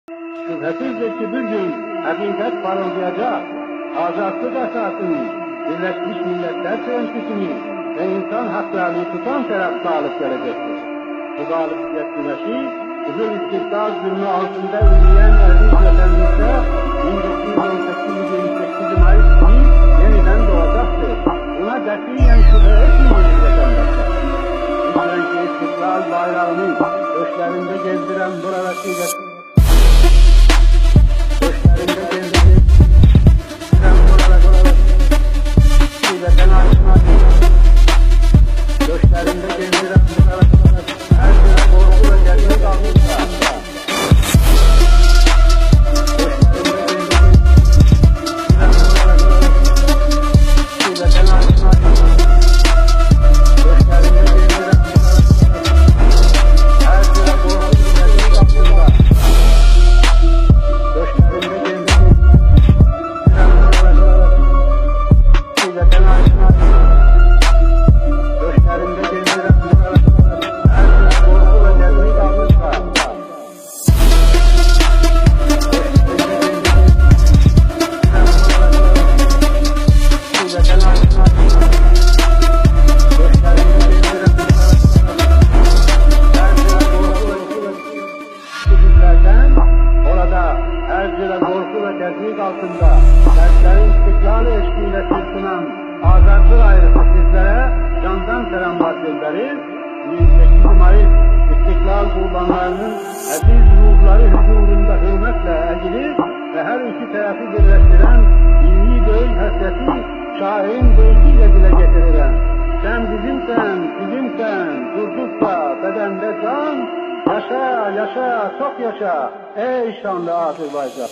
Şüphesizdir ki bir gün hakikat parıldayacak, azatlık esasını, Birleşmiş Milletler Sözleşmesi'ni ve insan haklarını tutan taraf galip gelecektir. Bu galibiyet güneşi, Kızıl İstiklal Zülmü altında ürüyen aziz vatanımızda 1918 Mayıs günü yeniden doğacaktır. Buna katiyen şüphe etmeyin vatandaşlar. Bizdenki İstiklal bayrağını göçlerinde gezdiren buradaki altında dertlerin istiklal eşliğiyle sırtınan azatlı ayrısı sizlere candan selamlar gönderir. 28 Mayıs İstiklal kurbanlarının aziz ruhları huzurunda hürmetle eğilir ve her iki tarafı birleştiren milli büyük hasreti şairin beytiyle dile getirilen sen bizimsen, bizimsen, durdukça bedende can, yaşa, yaşa, çok yaşa, ey şanlı Azerbaycan.